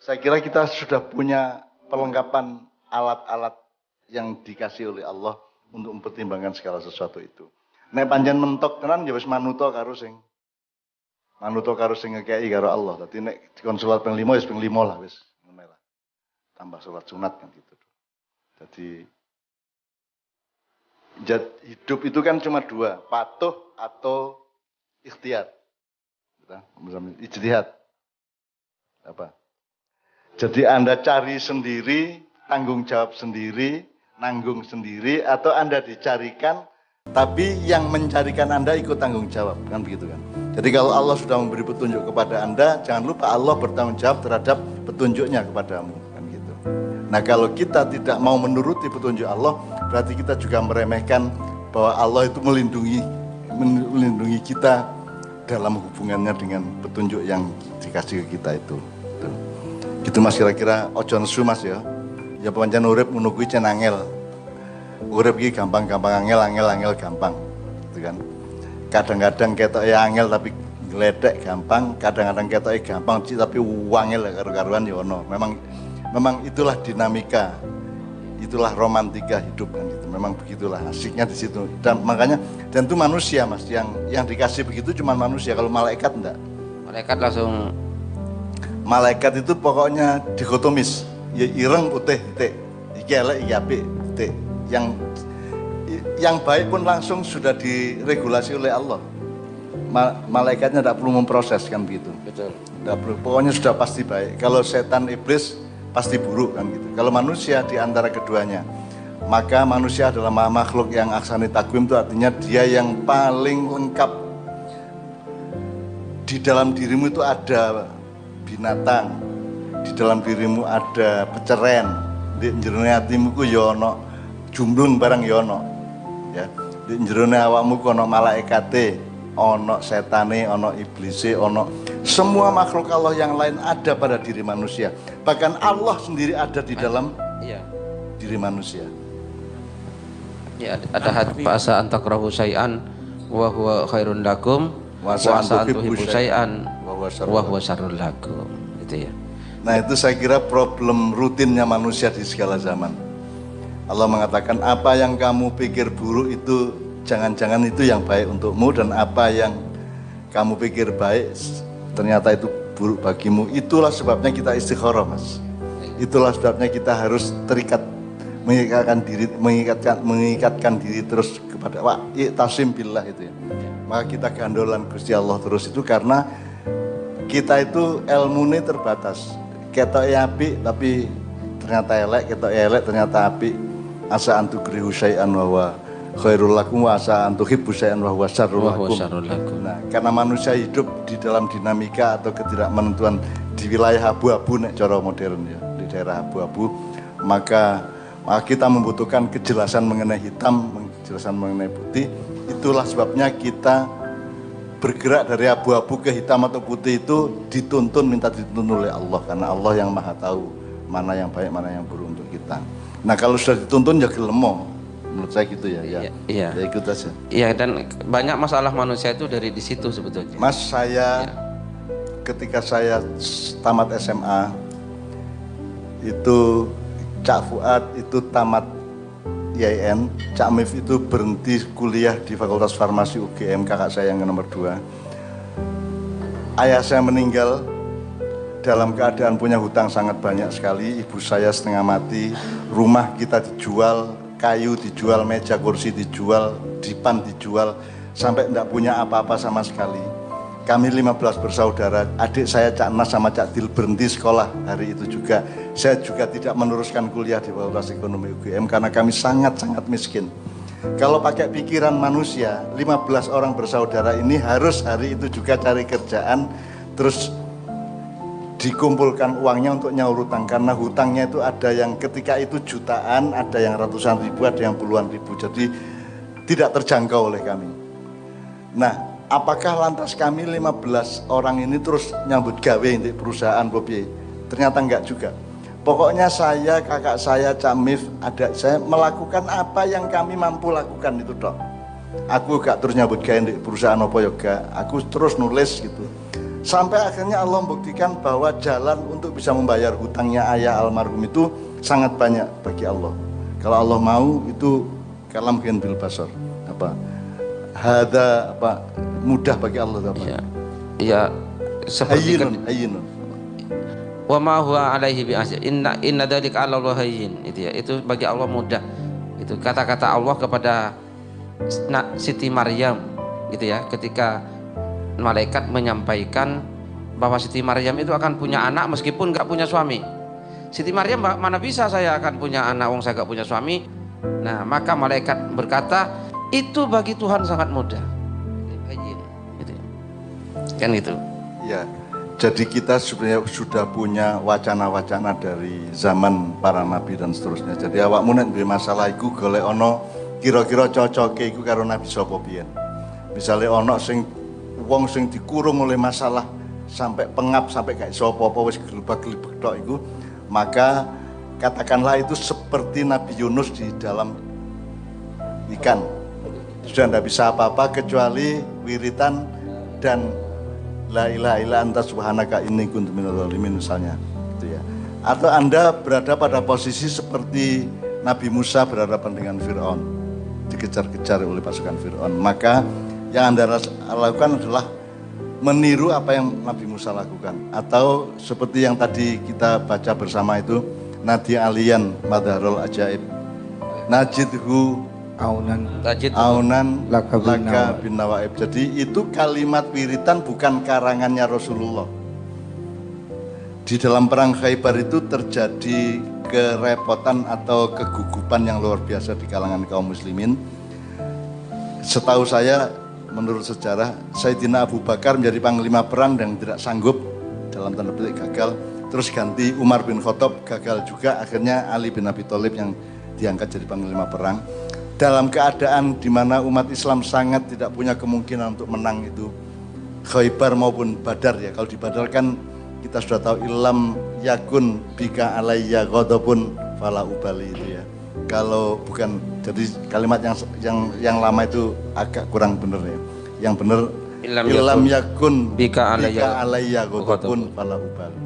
Saya kira kita sudah punya perlengkapan alat-alat yang dikasih oleh Allah untuk mempertimbangkan segala sesuatu itu. Nek panjen mentok tenan ya wis manuto karo sing ngekei karo Allah. Dadi nek konsulat ping 5 wis ping 5 lah wis ngono lah. Tambah salat sunat kan gitu. Jadi hidup itu kan cuma dua, patuh atau ikhtiar. Ijtihad. Apa? Jadi Anda cari sendiri, tanggung jawab sendiri, nanggung sendiri, atau Anda dicarikan, tapi yang mencarikan Anda ikut tanggung jawab, kan begitu kan? Jadi kalau Allah sudah memberi petunjuk kepada Anda, jangan lupa Allah bertanggung jawab terhadap petunjuknya kepadamu, kan gitu. Nah kalau kita tidak mau menuruti petunjuk Allah, berarti kita juga meremehkan bahwa Allah itu melindungi kita dalam hubungannya dengan petunjuk yang dikasih ke kita itu. Gitu mas, kira-kira ojo nesu mas ya. Ya pancen urip menunggu cen angel. Urip iki gampang-gampang angel gampang. Gitu kan. Kadang-kadang ketok ya angel tapi gledek gampang, kadang-kadang ketok gampang tapi wangel karo-karuan ya ono. Memang itulah dinamika. Itulah romantika hidup kan gitu. Memang begitulah asiknya di situ. Dan makanya dan itu manusia mas yang dikasih begitu cuma manusia. Kalau malaikat enggak. Malaikat itu pokoknya dikotomis, ya ireng putih titik, iki elek iki apik titik. Yang baik pun langsung sudah diregulasi oleh Allah. Malaikatnya tidak perlu memproses kan begitu. Betul. Tidak perlu, pokoknya sudah pasti baik. Kalau setan iblis pasti buruk kan gitu. Kalau manusia di antara keduanya, maka manusia adalah makhluk yang aksani takwim, itu artinya dia yang paling lengkap. Di dalam dirimu itu ada binatang, di dalam dirimu ada peceren, di jerone hatimu ku ya ana jumblung barang ya ana. Ya, di jerone awakmu ku ana malaikate, ana setane, ana iblise, ana semua makhluk Allah yang lain ada pada diri manusia. Bahkan Allah sendiri ada di dalam diri manusia. Ya, ada hadis asa antakrahu syai'an wa huwa khairun lakum wa asa antuhibbu syai'an wa huwa syarrul lakum. Itu ya. Nah, itu saya kira problem rutinnya manusia di segala zaman. Allah mengatakan apa yang kamu pikir buruk itu jangan-jangan itu yang baik untukmu, dan apa yang kamu pikir baik ternyata itu buruk bagimu. Itulah sebabnya kita istikharah, Mas. Itulah sebabnya kita harus terikat, mengikatkan diri terus kepada tasim billah itu ya. Maka kita gandolan Gusti Allah terus itu karena kita itu ilmu ini terbatas. Ketok apik tapi ternyata elek, ketok elek ternyata apik. Asa antukrihu syai'an wa huwa khairul lakum wa asa antuhibbu syai'an wa huwa syarrul lakum. Nah, karena manusia hidup di dalam dinamika atau ketidakmenentuan di wilayah abu-abu nek cara modern ya, di daerah abu-abu, maka kita membutuhkan kejelasan mengenai hitam, kejelasan mengenai putih. Itulah sebabnya kita bergerak dari abu-abu ke hitam atau putih itu minta dituntun oleh Allah, karena Allah yang maha tahu mana yang baik, mana yang buruk untuk kita. Nah kalau sudah dituntun ya gelemo, menurut saya gitu ya. Ya ikut aja. Iya, dan banyak masalah manusia itu dari di situ sebetulnya. Mas, saya ketika saya tamat SMA itu Cak Fuad itu tamat IAIN, Cak Mif itu berhenti kuliah di Fakultas Farmasi UGM, kakak saya yang nomor 2. Ayah saya meninggal dalam keadaan punya hutang sangat banyak sekali, ibu saya setengah mati, rumah kita dijual, kayu dijual, meja kursi dijual, dipan dijual, sampai tidak punya apa-apa sama sekali. Kami 15 bersaudara, adik saya Cak Nas sama Cak Dil berhenti sekolah hari itu juga. Saya juga tidak meneruskan kuliah di Fakultas Ekonomi UGM karena kami sangat-sangat miskin. Kalau pakai pikiran manusia, 15 orang bersaudara ini harus hari itu juga cari kerjaan, terus dikumpulkan uangnya untuk nyaur hutang, karena hutangnya itu ada yang ketika itu jutaan, ada yang ratusan ribu, ada yang puluhan ribu, jadi tidak terjangkau oleh kami. Nah, apakah lantas kami 15 orang ini terus nyambut gawe di perusahaan Bobi? Ternyata enggak juga. Pokoknya saya, kakak saya, Cak Mif, adik saya melakukan apa yang kami mampu lakukan itu dok. Aku gak terus nyambut gawe di perusahaan apa yoga, aku terus nulis gitu. Sampai akhirnya Allah membuktikan bahwa jalan untuk untuk bisa membayar hutangnya ayah almarhum itu sangat banyak bagi Allah. Kalau Allah mau itu kalam bil basar. Hada mudah bagi Allah Iya. Iya, seperti hayyinun. Wa ma huwa alaihi bi'aziz. Inna dzalika 'ala Allah hayyin. Itu ya. Itu bagi Allah mudah. Itu kata-kata Allah kepada Siti Maryam gitu ya, ketika malaikat menyampaikan bahwa Siti Maryam itu akan punya anak meskipun nggak punya suami. Siti Maryam, mana bisa saya akan punya anak wong saya nggak punya suami. Nah, maka malaikat berkata, itu bagi Tuhan sangat mudah. Gitu. Kan gitu. Ya, jadi kita sebenarnya sudah punya wacana-wacana dari zaman para nabi dan seterusnya. Jadi awakmu nek duwe masalah iku golek ana kira-kira cocoke iku karo nabi sapa biyen. Misale ana sing wong sing dikurung oleh masalah sampai pengap sampai gak iso apa-apa wis gelebak-gelebek tok iku, maka katakanlah itu seperti Nabi Yunus di dalam ikan. Sudah tidak bisa apa-apa kecuali wiritan dan la ilaha illa anta subhanaka inni kuntu minadz dzalimin misalnya, gitu ya. Atau Anda berada pada posisi seperti Nabi Musa berhadapan dengan Fir'aun, dikejar-kejar oleh pasukan Fir'aun. Maka yang Anda lakukan adalah meniru apa yang Nabi Musa lakukan. Atau seperti yang tadi kita baca bersama itu, Nadi aliyan madharul ajaib najidhu aunan laka bin nawaib. Jadi itu kalimat wiritan bukan karangannya Rasulullah. Di dalam perang Khaybar itu terjadi kerepotan atau kegugupan yang luar biasa di kalangan kaum muslimin. Setahu saya, menurut sejarah, Sayyidina Abu Bakar menjadi panglima perang dan tidak sanggup, dalam tanda petik gagal. Terus ganti Umar bin Khattab, gagal juga. Akhirnya Ali bin Abi Thalib yang diangkat jadi panglima perang. Dalam keadaan di mana umat Islam sangat tidak punya kemungkinan untuk menang itu Khaybar maupun Badar ya. Kalau di Badar kan kita sudah tahu ilam yakun bika alayya ghadabun fala ubali itu ya. Kalau bukan, jadi kalimat yang lama itu agak kurang benar ya. Yang benar ilam yakun bika alayya ghadabun fala ubali.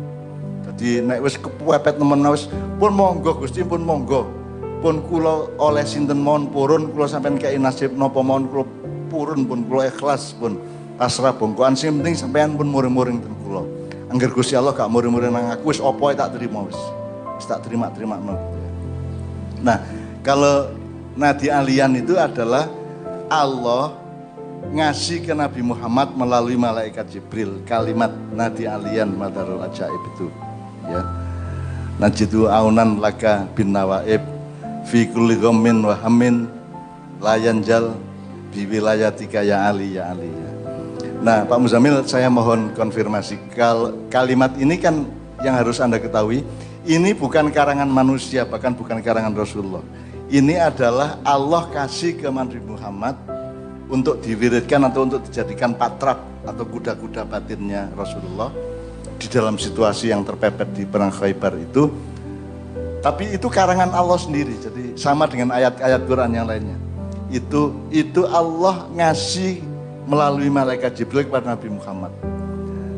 Jadi nek wis kepepet nemen wis pun monggo Gusti, pun monggo. Pun kula oleh sinten mawon purun, kula sampean kei nasib napa mawon kula purun, pun kula ikhlas, pun pasrah bongkoan, sing penting sampean pun muring-muring ten kula. Angger Gusti Allah gak muring-muring nang aku, wis apa tak terima wis. Wis tak terima-terima gitu. Nah, kalau nadi alian itu adalah Allah ngasih ke Nabi Muhammad melalui malaikat Jibril kalimat nadi alian madharul ajaib itu ya. Najidu aunan laka bin nawaib fi kulli ghammin wa hammin layanjal bi wilayatika ya Ali ya Ali ya. Nah, Pak Muzamil, saya mohon konfirmasi. Kalimat ini kan yang harus Anda ketahui, ini bukan karangan manusia, bahkan bukan karangan Rasulullah. Ini adalah Allah kasih ke Nabi Muhammad untuk diwiridkan atau untuk dijadikan patrap atau kuda-kuda batinnya Rasulullah di dalam situasi yang terpepet di perang Khaybar itu. Tapi itu karangan Allah sendiri, jadi sama dengan ayat-ayat Quran yang lainnya. Itu Allah ngasih melalui malaikat Jibril kepada Nabi Muhammad.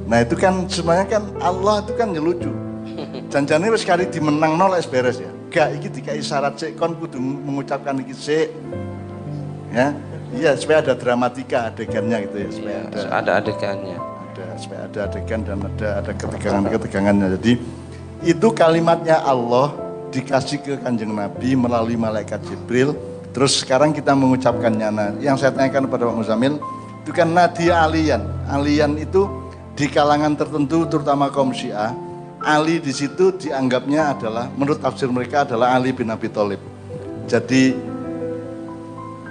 Nah itu kan sebenarnya kan Allah itu kan lucu. Janjane wis kali dimenang nol beres ya. Gak iki dikai syarat sik kon kudu mengucapkan iki sik. Ya. Iya, supaya ada dramatika adegannya gitu ya, supaya ada adegannya. Supaya ada adegan dan ada ketegangan-ketegangannya. Jadi itu kalimatnya Allah dikasih ke Kanjeng Nabi melalui malaikat Jibril. Terus sekarang kita mengucapkannya. Nah, yang saya tanyakan kepada Pak Muzamil, itu kan nadi alian. Alian itu di kalangan tertentu, terutama kaum Syiah, Ali di situ dianggapnya adalah, menurut tafsir mereka adalah Ali bin Abi Thalib. Jadi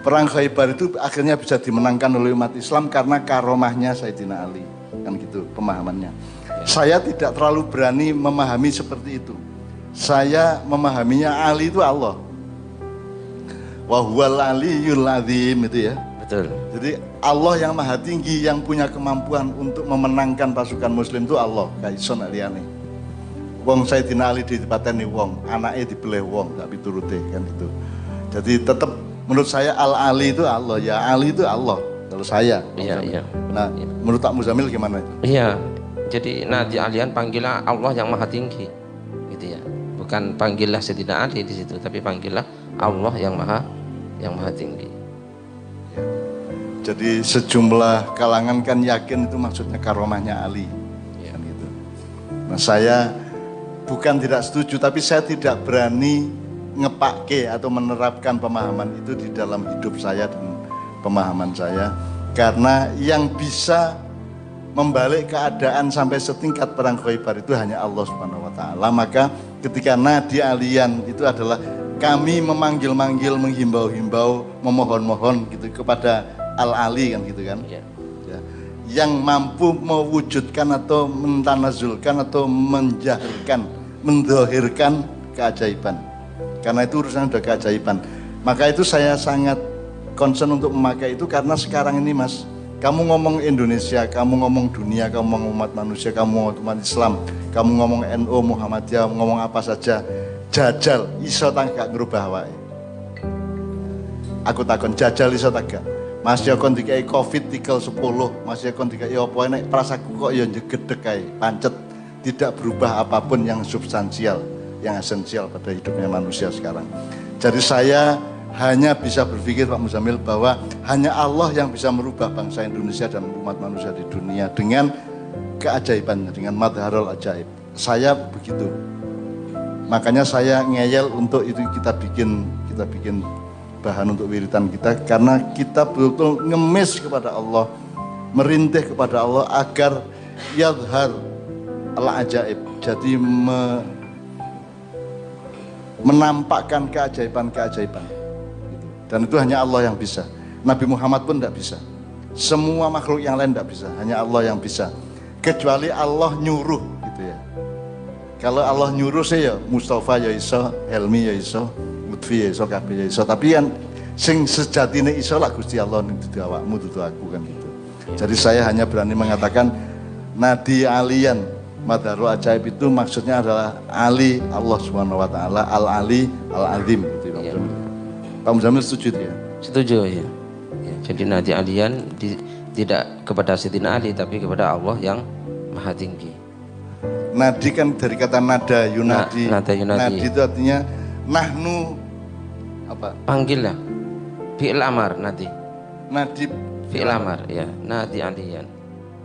perang Khaybar itu akhirnya bisa dimenangkan oleh umat Islam karena karomahnya Sayyidina Ali, kan gitu pemahamannya. Saya tidak terlalu berani memahami seperti itu. Saya memahaminya Ali itu Allah. Wa huwal aliyyul azim itu ya. Betul. Jadi Allah yang maha tinggi, yang punya kemampuan untuk memenangkan pasukan muslim itu Allah, gak iso nek liyane. Wong Sayyidina Ali dipateni wong, anaknya dibeleh wong, gak piturute kan itu. Jadi tetap menurut saya Al-Ali itu Allah, ya Ali itu Allah kalau saya. Iya. Nah, menurut Pak Muzamil gimana itu? Iya. Jadi Nadi Alian panggillah Allah yang maha tinggi, gitu ya. Bukan panggillah Sayyidina Ali di situ, tapi panggillah Allah yang maha tinggi. Jadi sejumlah kalangan kan yakin itu maksudnya karomahnya Ali. Ya. Kan gitu. Nah saya bukan tidak setuju, tapi saya tidak berani ngepake atau menerapkan pemahaman itu di dalam hidup saya dan pemahaman saya. Karena yang bisa membalik keadaan sampai setingkat perang Khaybar itu hanya Allah Subhanahu wa taala. Maka ketika Nadi Alian itu adalah kami memanggil-manggil, menghimbau-himbau, memohon-mohon gitu kepada Al-Ali kan gitu kan. Ya. Ya. Yang mampu mewujudkan atau mentanazulkan atau menjahirkan, mendohirkan keajaiban. Karena itu urusan udah keajaiban. Maka itu saya sangat concern untuk memakai itu karena sekarang ini Mas, kamu ngomong Indonesia, kamu ngomong dunia, kamu ngomong umat manusia, kamu ngomong umat Islam, kamu ngomong NU, Muhammadiyah, ngomong apa saja, jajal iso tak gak ngerubah wae. Aku takon jajal iso tak gak. Mas ya kon dikai Covid tikel 10, Mas ya kon dikai apa nek prasaku kok ya njegedhek kae, pancet, tidak berubah apapun yang substansial, yang esensial pada hidupnya manusia sekarang. Jadi saya hanya bisa berpikir Pak Muzamil bahwa hanya Allah yang bisa merubah bangsa Indonesia dan umat manusia di dunia dengan keajaibannya, dengan madharul ajaib. Saya begitu. Makanya saya ngeyel untuk itu kita bikin bahan untuk wiritan kita karena kita betul-betul ngemis kepada Allah, merintih kepada Allah agar yadhar al-ajaib. Jadi menampakkan keajaiban-keajaiban. Dan itu hanya Allah yang bisa. Nabi Muhammad pun tidak bisa. Semua makhluk yang lain tidak bisa. Hanya Allah yang bisa. Kecuali Allah nyuruh gitu ya. Kalau Allah nyuruh sih ya Mustafa ya iso, Helmi ya iso, Lutfi ya iso, Kabeh ya iso. Tapi kan sing sejatine iso lah Gusti Allah dudu awakmu dudu aku kan gitu. Jadi saya hanya berani mengatakan Nadi Alian Madharul Ajaib itu maksudnya adalah Ali Allah Subhanahu wa taala, Al-Ali, Al-Azim gitu ya. Pak Muzamil setuju ya? Setuju ya. Ya, jadi Nadi Alian tidak kepada Sayyidina Ali tapi kepada Allah yang maha tinggi. Nadi kan dari kata nada yunadi. Nada yunadi. Nadi itu artinya nahnu apa? Panggil lah. Fi'il amar Nadi. Nadi Fi'il amar ya. Nadi Alian.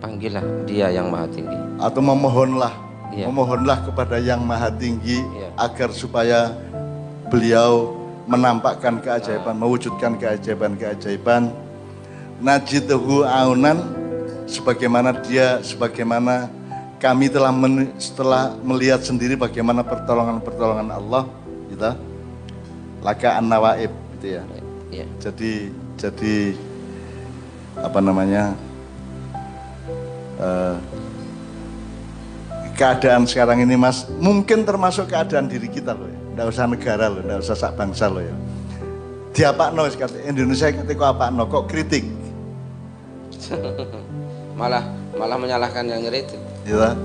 Panggillah dia yang maha tinggi. Atau memohonlah. Ya. Memohonlah kepada yang maha tinggi Ya. agar supaya beliau menampakkan keajaiban, mewujudkan keajaiban-keajaiban. Najituhu aunan sebagaimana kami setelah melihat sendiri bagaimana pertolongan Allah gitu. Laka an-nawaib gitu ya. Ya. Jadi apa namanya? Keadaan sekarang ini Mas, mungkin termasuk keadaan diri kita loh ya. Nggak usah negara loh, nggak usah sak bangsa loh ya. Diapakno Indonesia ketika apakno kok kritik. malah menyalahkan yang ngeritik. Ya.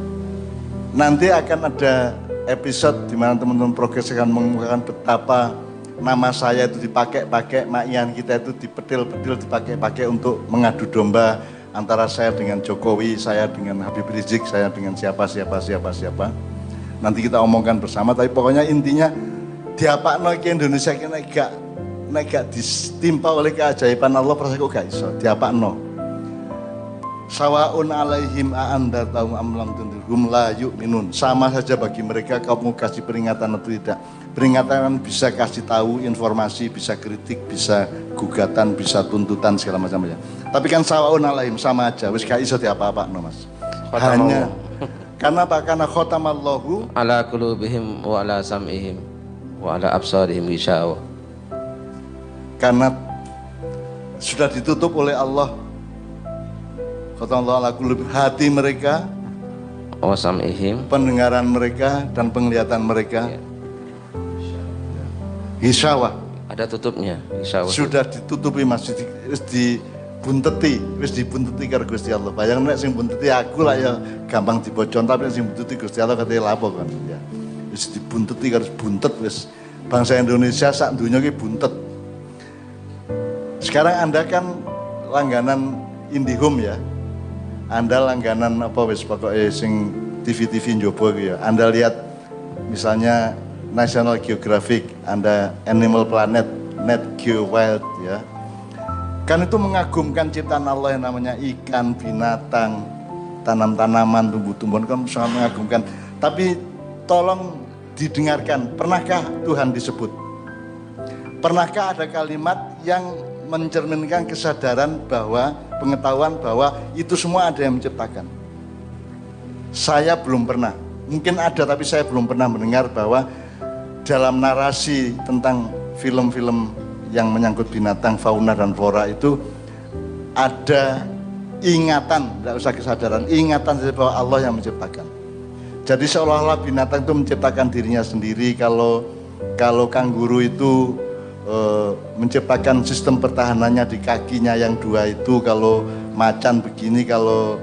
Nanti akan ada episode di mana teman-teman progres akan mengungkapkan betapa nama saya itu dipakai-pakai, makian kita itu dipetil-petil, dipakai-pakai untuk mengadu domba antara saya dengan Jokowi, saya dengan Habib Rizik, saya dengan siapa. Nanti kita omongkan bersama, tapi pokoknya intinya diapakno ke Indonesia kena gak ditimpa oleh keajaiban Allah prasaku gak iso diapakno. Sawaun alaihim a'anda taum amlam tundirhum la yu'minun. Sama saja bagi mereka kamu kasih peringatan atau tidak. Peringatan bisa kasih tahu informasi, bisa kritik, bisa gugatan, bisa tuntutan segala macam ya. Tapi kan sawaun alaihim sama aja. Wis gak iso diapa-apakno Mas. Hanya karena apa? Karena khotamallahu ala qulubihim wa ala sam'ihim wa ala absarihim gishawa. Karena sudah ditutup oleh Allah. Khotamallahu ala qulubi, hati mereka, wa sam'ihim, pendengaran mereka dan penglihatan mereka. Ya. Gishawa. Ada tutupnya. Gishawa. Sudah ditutupi masih dibunteti karo Gusti Allah. Bayang nek sing bunteti aku lah ya gampang dibocon, tapi nek sing bunteti Gusti Allah katanya lapo kan ya. Wis dibunteti karo buntet wis. Bangsa Indonesia sak dunya ki buntet. Sekarang Anda kan langganan IndiHome ya. Anda langganan apa wis pokoknya sing TV-TV njobo gitu ya. Anda lihat misalnya National Geographic, Anda Animal Planet, Net Geo Wild ya. Kan itu mengagumkan ciptaan Allah yang namanya ikan, binatang, tanam-tanaman, tumbuh-tumbuhan, kan sangat mengagumkan. Tapi tolong didengarkan, pernahkah Tuhan disebut? Pernahkah ada kalimat yang mencerminkan kesadaran bahwa, pengetahuan bahwa itu semua ada yang menciptakan? Saya belum pernah, mungkin ada tapi saya belum pernah mendengar bahwa dalam narasi tentang film-film yang menyangkut binatang, fauna dan flora itu ada ingatan, tidak usah kesadaran, ingatan bahwa Allah yang menciptakan. Jadi seolah-olah binatang itu menciptakan dirinya sendiri. Kalau kanguru itu menciptakan sistem pertahanannya di kakinya yang dua itu, kalau macan begini, kalau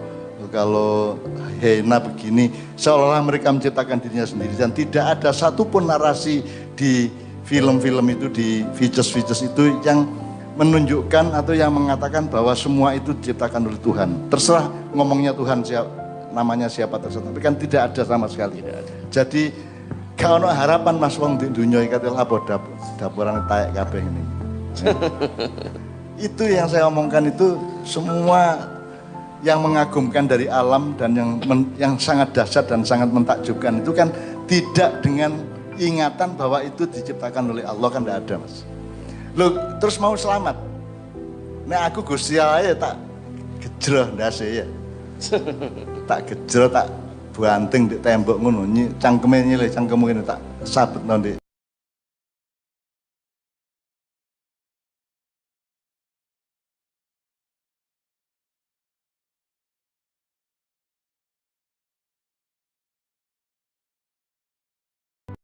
hiena begini, seolah-olah mereka menciptakan dirinya sendiri. Dan tidak ada satupun narasi di film-film itu, di features-features itu yang menunjukkan atau yang mengatakan bahwa semua itu diciptakan oleh Tuhan. Terserah ngomongnya Tuhan namanya siapa terserah, tapi kan tidak ada sama sekali. Jadi kalau harapan Mas wong di dunia ikatilah apa dapuran taek kabeh ini. Itu yang saya omongkan, itu semua yang mengagumkan dari alam dan yang sangat dahsyat dan sangat mentakjubkan itu kan tidak dengan ingatan bahwa itu diciptakan oleh Allah, kan tidak ada, Mas. Loh, terus mau selamat. Nah aku Gusti Allah ya tak gejroh ndase ya. Tak gejroh, tak banting di tembok ngono, cangkeme nyilih cangkemmu ini tak sabet nanti.